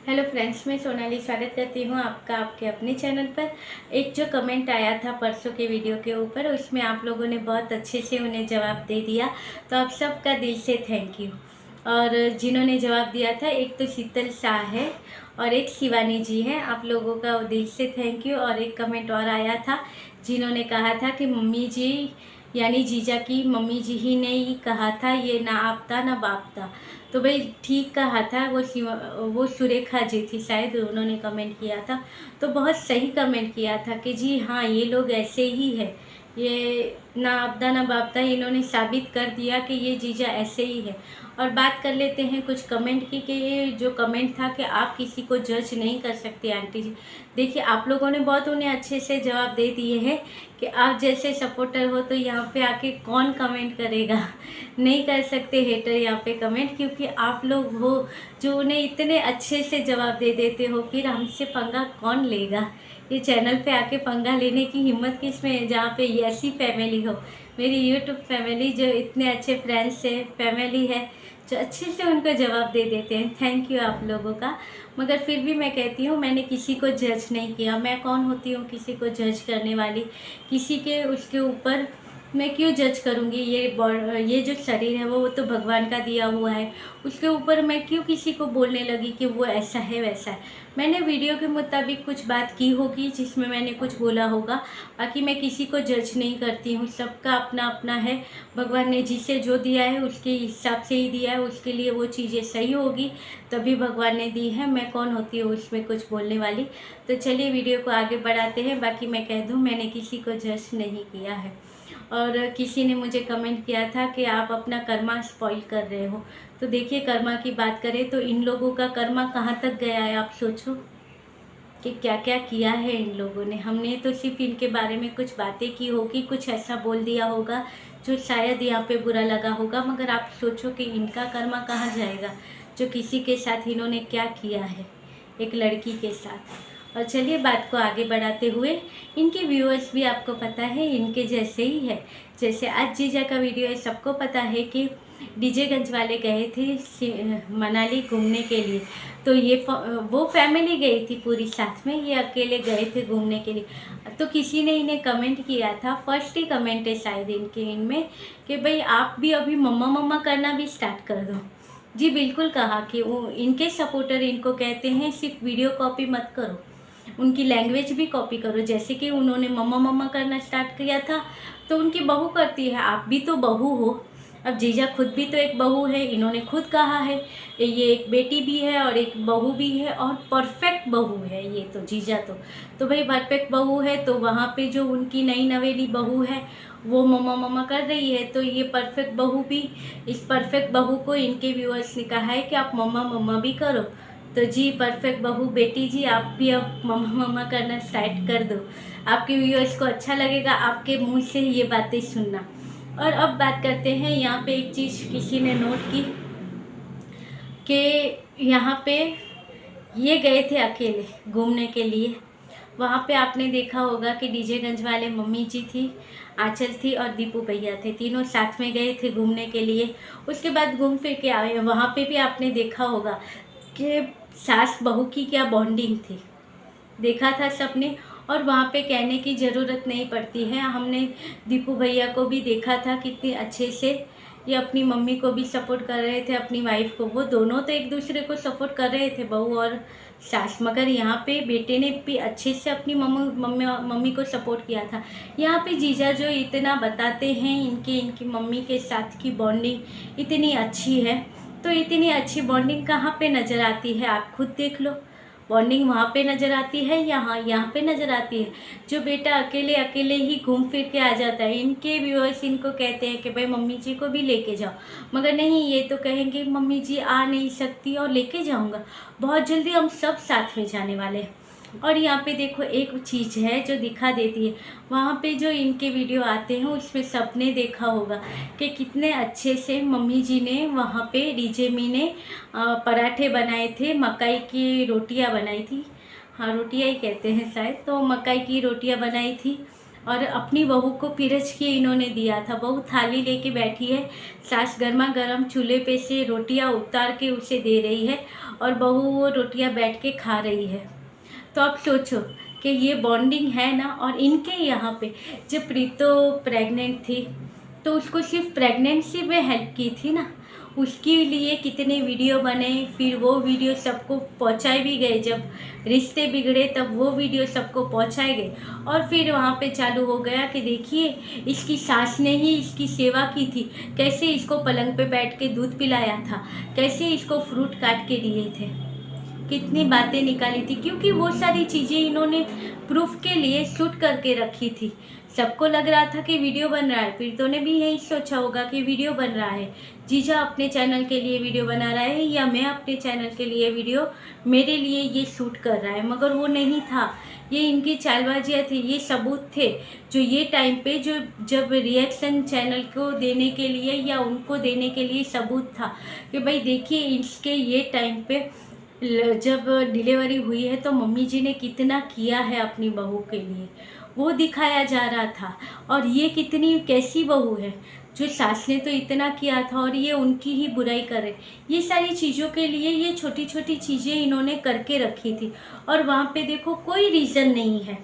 Hello friends, मैं सोनाली स्वागत करती हूँ आपका आपके अपने चैनल पर। एक जो कमेंट आया था परसों के वीडियो के ऊपर, उसमें आप लोगों ने बहुत अच्छे से उन्हें जवाब दे दिया, तो आप सबका दिल से थैंक यू। और जिन्होंने जवाब दिया था, एक तो शीतल शाह है और एक शिवानी जी है, आप लोगों का दिल से थैंक यू। और एक कमेंट और आया था जिन्होंने कहा था कि मम्मी जी यानी जीजा की मम्मी जी ही ने ही कहा था, ये ना आपता ना बापता। तो भाई ठीक कहा था, वो सुरेखा जी थी शायद, उन्होंने कमेंट किया था। तो बहुत सही कमेंट किया था कि जी हाँ, ये लोग ऐसे ही है, ये ना आपदा ना बापदा, इन्होंने साबित कर दिया कि ये जीजा ऐसे ही है। और बात कर लेते हैं कुछ कमेंट की, कि ये जो कमेंट था कि आप किसी को जज नहीं कर सकते आंटी जी। देखिए, आप लोगों ने बहुत उन्हें अच्छे से जवाब दे दिए हैं कि आप जैसे सपोर्टर हो तो यहाँ पे आके कौन कमेंट करेगा। नहीं कर सकते हेटर यहाँ पे कमेंट, क्योंकि आप लोग हो जो उन्हें इतने अच्छे से जवाब दे देते हो, फिर हमसे पंगा कौन लेगा। ये चैनल पे आके पंगा लेने की हिम्मत किस में है, जहाँ पे ऐसी फैमिली हो, मेरी यूट्यूब फैमिली जो इतने अच्छे फ्रेंड्स है, फैमिली है, जो अच्छे से उनको जवाब दे देते हैं। थैंक यू आप लोगों का। मगर फिर भी मैं कहती हूँ, मैंने किसी को जज नहीं किया। मैं कौन होती हूँ किसी को जज करने वाली? किसी के उसके ऊपर मैं क्यों जज करूँगी? ये जो शरीर है वो तो भगवान का दिया हुआ है, उसके ऊपर मैं क्यों किसी को बोलने लगी कि वो ऐसा है वैसा है। मैंने वीडियो के मुताबिक कुछ बात की होगी जिसमें मैंने कुछ बोला होगा, बाकी मैं किसी को जज नहीं करती हूँ। सबका अपना अपना है, भगवान ने जिसे जो दिया है उसके हिसाब से ही दिया है, उसके लिए वो चीज़ें सही होगी तभी भगवान ने दी है। मैं कौन होती हूँ उसमें कुछ बोलने वाली। तो चलिए वीडियो को आगे बढ़ाते हैं। बाकी मैं कह दूँ, मैंने किसी को जज नहीं किया है। और किसी ने मुझे कमेंट किया था कि आप अपना कर्मा स्पॉइल कर रहे हो। तो देखिए, कर्मा की बात करें तो इन लोगों का कर्मा कहाँ तक गया है, आप सोचो कि क्या क्या किया है इन लोगों ने। हमने तो सिर्फ इनके बारे में कुछ बातें की होगी, कुछ ऐसा बोल दिया होगा जो शायद यहाँ पे बुरा लगा होगा, मगर आप सोचो कि इनका कर्मा कहाँ जाएगा, जो किसी के साथ इन्होंने क्या किया है, एक लड़की के साथ। और चलिए बात को आगे बढ़ाते हुए, इनके व्यूअर्स भी आपको पता है इनके जैसे ही है। जैसे आज जीजा का वीडियो है, सबको पता है कि डीजेगंज वाले गए थे मनाली घूमने के लिए। तो वो फैमिली गई थी पूरी साथ में, ये अकेले गए थे घूमने के लिए। तो किसी ने इन्हें कमेंट किया था, फर्स्ट ही कमेंट है शायद इनमें, कि भाई आप भी अभी मम्मा मम्मा करना भी स्टार्ट कर दो। जी बिल्कुल कहा कि वो इनके सपोर्टर इनको कहते हैं सिर्फ वीडियो कॉपी मत करो, उनकी लैंग्वेज भी कॉपी करो। जैसे कि उन्होंने मम्मा मम्मा करना स्टार्ट किया था, तो उनकी बहू करती है, आप भी तो बहू हो। अब जीजा खुद भी तो एक बहू है, इन्होंने खुद कहा है ये एक बेटी भी है और एक बहू भी है, और परफेक्ट बहू है ये तो जीजा तो भाई परफेक्ट बहू है। तो वहाँ पे जो उनकी नई नवेली बहू है वो मम्मा मम्मा कर रही है, तो ये परफेक्ट बहू भी, इस परफेक्ट बहू को इनके व्यूअर्स ने कहा है कि आप मम्मा मम्मा भी करो। तो जी परफेक्ट बहू बेटी जी, आप भी अब मम्मा मम्मा करना स्टार्ट कर दो। आपके व्यूअर्स को अच्छा लगेगा आपके मुंह से ये बातें सुनना। और अब बात करते हैं, यहाँ पे एक चीज़ किसी ने नोट की कि यहाँ पे ये गए थे अकेले घूमने के लिए। वहाँ पे आपने देखा होगा कि डीजेगंज वाले मम्मी जी थी, आंचल थी और दीपू भैया थे, तीनों साथ में गए थे घूमने के लिए। उसके बाद घूम फिर के आए। वहाँ पे भी आपने देखा होगा कि सास बहू की क्या बॉन्डिंग थी, देखा था सबने। और वहाँ पे कहने की ज़रूरत नहीं पड़ती है, हमने दीपू भैया को भी देखा था कितने अच्छे से ये अपनी मम्मी को भी सपोर्ट कर रहे थे, अपनी वाइफ को। वो दोनों तो एक दूसरे को सपोर्ट कर रहे थे, बहू और सास। मगर यहाँ पे बेटे ने भी अच्छे से अपनी मम्मी को सपोर्ट किया था। यहाँ पे जीजा जो इतना बताते हैं इनकी मम्मी के साथ की बॉन्डिंग इतनी अच्छी है, तो इतनी अच्छी बॉन्डिंग कहाँ पे नज़र आती है, आप खुद देख लो। बॉन्डिंग वहाँ पे नज़र आती है, यहाँ पे नज़र आती है। जो बेटा अकेले अकेले ही घूम फिर के आ जाता है, इनके व्यूअर्स इनको कहते हैं कि भाई मम्मी जी को भी लेके जाओ, मगर नहीं, ये तो कहेंगे मम्मी जी आ नहीं सकती और लेके जाऊँगा, बहुत जल्दी हम सब साथ में जाने वाले हैं। और यहाँ पे देखो एक चीज़ है जो दिखा देती है, वहाँ पे जो इनके वीडियो आते हैं उसमें सबने देखा होगा कि कितने अच्छे से मम्मी जी ने वहाँ पे डीजे मी ने पराठे बनाए थे, मकई की रोटियाँ बनाई थी, हाँ रोटियाँ ही कहते हैं शायद, तो मकई की रोटियाँ बनाई थी। और अपनी बहू को पिरज के इन्होंने दिया था। बहू थाली लेके बैठी है, सास गर्मा गर्म चूल्हे पे से रोटियां उतार के उसे दे रही है और बहू वो रोटियां बैठ के खा रही है। तो अब सोचो कि ये बॉन्डिंग है ना। और इनके यहाँ पे जब प्रीतो प्रेग्नेंट थी तो उसको सिर्फ प्रेगनेंसी में हेल्प की थी ना, उसके लिए कितने वीडियो बने, फिर वो वीडियो सबको पहुंचाए भी गए। जब रिश्ते बिगड़े तब वो वीडियो सबको पहुंचाए गए और फिर वहाँ पे चालू हो गया कि देखिए इसकी सास ने ही इसकी सेवा की थी, कैसे इसको पलंग पे बैठ के दूध पिलाया था, कैसे इसको फ्रूट काट के दिए थे, कितनी बातें निकाली थी। क्योंकि वो सारी चीज़ें इन्होंने प्रूफ के लिए शूट करके रखी थी। सबको लग रहा था कि वीडियो बन रहा है, पीड़ितों ने भी यही सोचा होगा कि वीडियो बन रहा है, जीजा अपने चैनल के लिए वीडियो बना रहा है या मैं अपने चैनल के लिए वीडियो, मेरे लिए ये शूट कर रहा है। मगर वो नहीं था, ये इनकी चालबाजियाँ थी, ये सबूत थे जो ये टाइम पे जो जब रिएक्शन चैनल को देने के लिए या उनको देने के लिए सबूत था कि भाई देखिए इसके ये टाइम पे जब डिलीवरी हुई है तो मम्मी जी ने कितना किया है अपनी बहू के लिए, वो दिखाया जा रहा था। और ये कितनी कैसी बहू है जो सास ने तो इतना किया था और ये उनकी ही बुराई करे। ये सारी चीज़ों के लिए ये छोटी छोटी चीज़ें इन्होंने करके रखी थी और वहाँ पे देखो कोई रीज़न नहीं है,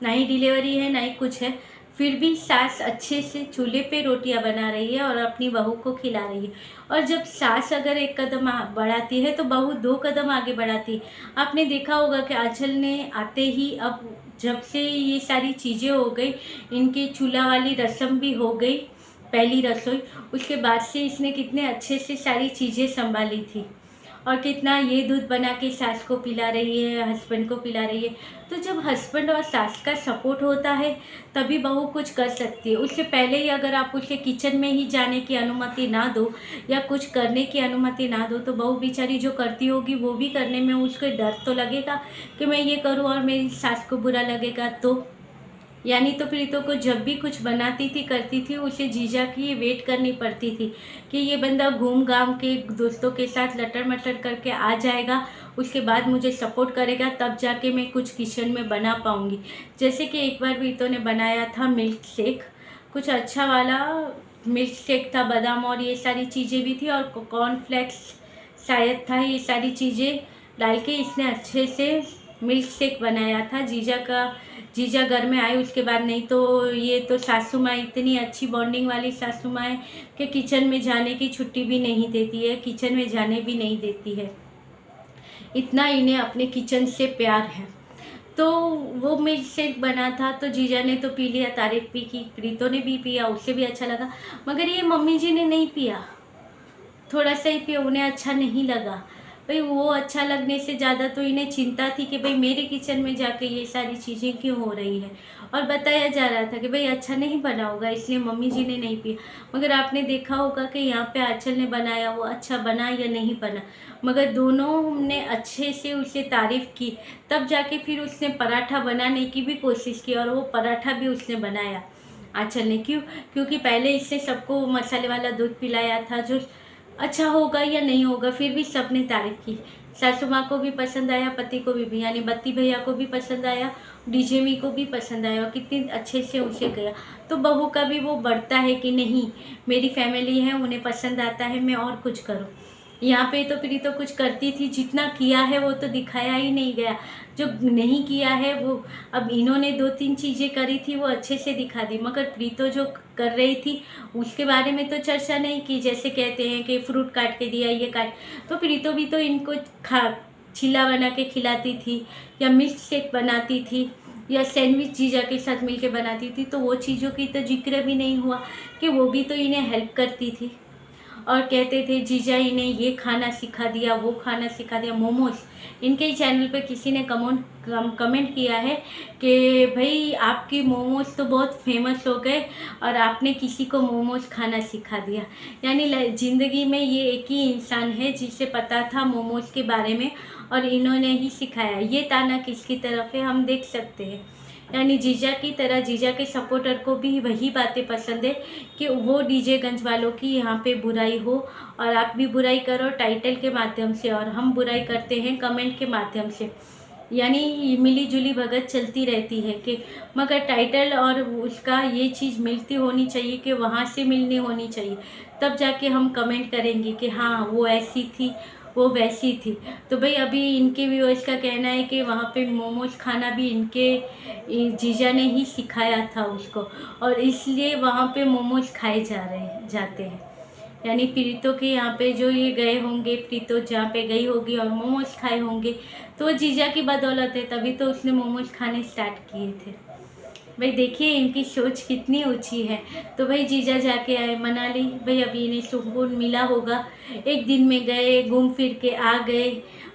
ना ही डिलीवरी है ना ही कुछ है, फिर भी सास अच्छे से चूल्हे पे रोटियां बना रही है और अपनी बहू को खिला रही है। और जब सास अगर एक कदम बढ़ाती है तो बहू 2 कदम आगे बढ़ाती है। आपने देखा होगा कि आंचल ने आते ही, अब जब से ये सारी चीज़ें हो गई, इनके चूल्हा वाली रस्म भी हो गई, पहली रसोई, उसके बाद से इसने कितने अच्छे से सारी चीज़ें संभाली थी और कितना ये दूध बना के सास को पिला रही है, हस्बैंड को पिला रही है। तो जब हस्बैंड और सास का सपोर्ट होता है तभी बहू कुछ कर सकती है। उससे पहले ही अगर आप उसे किचन में ही जाने की अनुमति ना दो या कुछ करने की अनुमति ना दो तो बहू बेचारी जो करती होगी वो भी करने में उसको डर तो लगेगा कि मैं ये करूँ और मेरी सास को बुरा लगेगा तो। यानी तो प्रीतो को जब भी कुछ बनाती थी करती थी उसे जीजा की वेट करनी पड़ती थी कि ये बंदा घूम घाम के दोस्तों के साथ लटर मटर करके आ जाएगा, उसके बाद मुझे सपोर्ट करेगा, तब जाके मैं कुछ किचन में बना पाऊँगी। जैसे कि एक बार प्रीतो ने बनाया था मिल्क शेक, कुछ अच्छा वाला मिल्क शेक था, बादाम और ये सारी चीज़ें भी थी और कॉर्नफ्लेक्स शायद था, ये सारी चीज़ें डाल के इसने अच्छे से मिल्क शेक बनाया था। जीजा घर में आए उसके बाद, नहीं तो ये तो सासू माँ इतनी अच्छी बॉन्डिंग वाली सासू माँ है कि किचन में जाने की छुट्टी भी नहीं देती है, किचन में जाने भी नहीं देती है, इतना इन्हें अपने किचन से प्यार है। तो वो मिल्क शेक बना था तो जीजा ने तो पी लिया, तारीफ भी की, प्रीतो ने भी पिया, उसे भी अच्छा लगा। मगर ये मम्मी जी ने नहीं पिया, थोड़ा सा ही पिया, उन्हें अच्छा नहीं लगा। भाई वो अच्छा लगने से ज़्यादा तो इन्हें चिंता थी कि भाई मेरे किचन में जाके ये सारी चीज़ें क्यों हो रही है, और बताया जा रहा था कि भाई अच्छा नहीं बना होगा इसलिए मम्मी जी ने नहीं पिया। मगर आपने देखा होगा कि यहाँ पे आंचल ने बनाया, वो अच्छा बना या नहीं बना, मगर दोनों ने अच्छे से उसे तारीफ़ की, तब जाके फिर उसने पराठा बनाने की भी कोशिश की और वो पराठा भी उसने बनाया आंचल ने। क्योंकि पहले इससे सबको मसाले वाला दूध पिलाया था, जो अच्छा होगा या नहीं होगा फिर भी सबने तारीफ़ की। सासू माँ को भी पसंद आया, पति को भी, यानी बत्ती भैया को भी पसंद आया, डीजेमी को भी पसंद आया और कितनी अच्छे से उसे गया। तो बहू का भी वो बढ़ता है कि नहीं मेरी फैमिली है, उन्हें पसंद आता है, मैं और कुछ करूँ। यहाँ पे तो प्रीतो कुछ करती थी, जितना किया है वो तो दिखाया ही नहीं गया, जो नहीं किया है वो, अब इन्होंने 2-3 चीज़ें करी थी वो अच्छे से दिखा दी, मगर प्रीतो जो कर रही थी उसके बारे में तो चर्चा नहीं की। जैसे कहते हैं कि फ्रूट काट के दिया, ये काट, तो प्रीतो भी तो इनको चिल्ला बना के खिलाती थी या मिल्क शेक बनाती थी या सैंडविच जीजा के साथ मिलके बनाती थी, तो वो चीज़ों की तो जिक्र भी नहीं हुआ कि वो भी तो इन्हें हेल्प करती थी। और कहते थे जीजा इन्हें ये खाना सिखा दिया, वो खाना सिखा दिया, मोमोज। इनके ही चैनल पे किसी ने कमेंट किया है कि भाई आपके मोमोज तो बहुत फेमस हो गए और आपने किसी को मोमोज खाना सिखा दिया। यानी ज़िंदगी में ये एक ही इंसान है जिसे पता था मोमोज के बारे में और इन्होंने ही सिखाया। ये ताना किसकी तरफ है हम देख सकते हैं। यानी जीजा की तरह जीजा के सपोर्टर को भी वही बातें पसंद है कि वो डीजे गंज वालों की यहाँ पे बुराई हो और आप भी बुराई करो टाइटल के माध्यम से और हम बुराई करते हैं कमेंट के माध्यम से। यानी मिली जुली भगत चलती रहती है कि मगर टाइटल और उसका ये चीज़ मिलती होनी चाहिए कि वहाँ से मिलनी होनी चाहिए, तब जाके हम कमेंट करेंगे कि हाँ वो ऐसी थी वो वैसी थी। तो भाई अभी इनके व्यूअर्स का कहना है कि वहाँ पे मोमोज खाना भी इनके जीजा ने ही सिखाया था उसको, और इसलिए वहाँ पे मोमोज खाए जाते हैं। यानी प्रीतो के यहाँ पे जो ये गए होंगे, प्रीतो जहाँ पे गई होगी और मोमोज खाए होंगे, तो वो जीजा की बदौलत है, तभी तो उसने मोमोज खाने स्टार्ट किए थे। भाई देखिए इनकी सोच कितनी ऊंची है। तो भाई जीजा जाके आए मनाली, भाई अभी इन्हें सुकून मिला होगा, एक दिन में गए घूम फिर के आ गए,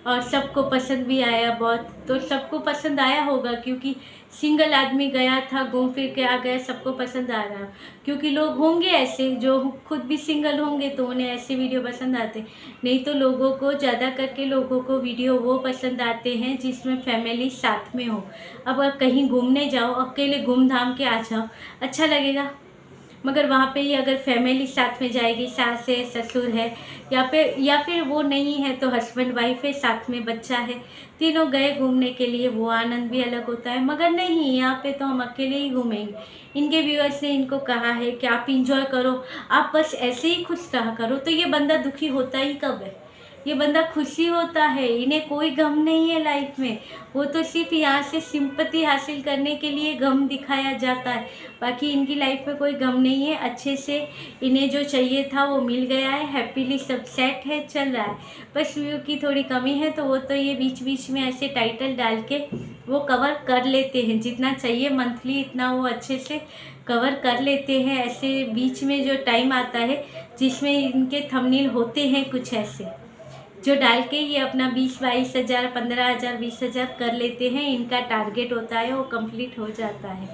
और सबको पसंद भी आया बहुत। तो सबको पसंद आया होगा क्योंकि सिंगल आदमी गया था, घूम फिर के आ गया, सबको पसंद आ रहा। क्योंकि लोग होंगे ऐसे जो खुद भी सिंगल होंगे तो उन्हें ऐसे वीडियो पसंद आते, नहीं तो लोगों को ज़्यादा करके लोगों को वीडियो वो पसंद आते हैं जिसमें फैमिली साथ में हो। अब आप कहीं घूमने जाओ, अकेले घूम धाम के आ जाओ, अच्छा लगेगा, मगर वहाँ पे ही अगर फैमिली साथ में जाएगी, सास है ससुर है, या फिर वो नहीं है तो हस्बैंड वाइफ है, साथ में बच्चा है, तीनों गए घूमने के लिए, वो आनंद भी अलग होता है। मगर नहीं, यहाँ पे तो हम अकेले ही घूमेंगे। इनके व्यूअर्स ने इनको कहा है कि आप इंजॉय करो, आप बस ऐसे ही खुश रहा करो। तो ये बंदा दुखी होता ही कब है? ये बंदा खुशी होता है, इन्हें कोई गम नहीं है लाइफ में। वो तो सिर्फ यहाँ से सिंपैथी हासिल करने के लिए गम दिखाया जाता है, बाकी इनकी लाइफ में कोई गम नहीं है। अच्छे से इन्हें जो चाहिए था वो मिल गया है, हैप्पीली सब सेट है, चल रहा है। बस व्यू की थोड़ी कमी है, तो वो तो ये बीच बीच में ऐसे टाइटल डाल के वो कवर कर लेते हैं, जितना चाहिए मंथली इतना वो अच्छे से कवर कर लेते हैं। ऐसे बीच में जो टाइम आता है जिसमें इनके थंबनेल होते हैं कुछ ऐसे, जो डाल के ये अपना 20-22 हज़ार, 15,000, 20,000 कर लेते हैं। इनका टारगेट होता है वो कंप्लीट हो जाता है।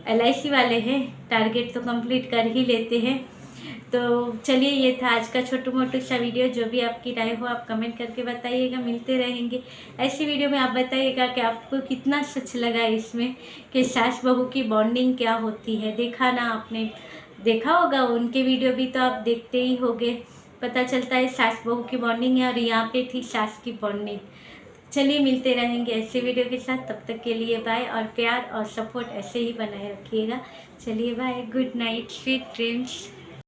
LIC वाले हैं, टारगेट तो कंप्लीट कर ही लेते हैं। तो चलिए ये था आज का छोटू मोटू सा वीडियो। जो भी आपकी राय हो आप कमेंट करके बताइएगा, मिलते रहेंगे ऐसी वीडियो में। आप बताइएगा कि आपको कितना सच लगा इसमें कि सास बहू की बॉन्डिंग क्या होती है। देखा ना आपने, देखा होगा उनके वीडियो भी तो आप देखते ही होंगे, पता चलता है सास बहू की बॉन्डिंग है, और यहाँ पे थी सास की बॉन्डिंग। चलिए मिलते रहेंगे ऐसे वीडियो के साथ, तब तक के लिए बाय, और प्यार और सपोर्ट ऐसे ही बनाए रखिएगा। चलिए bye, good night, sweet dreams.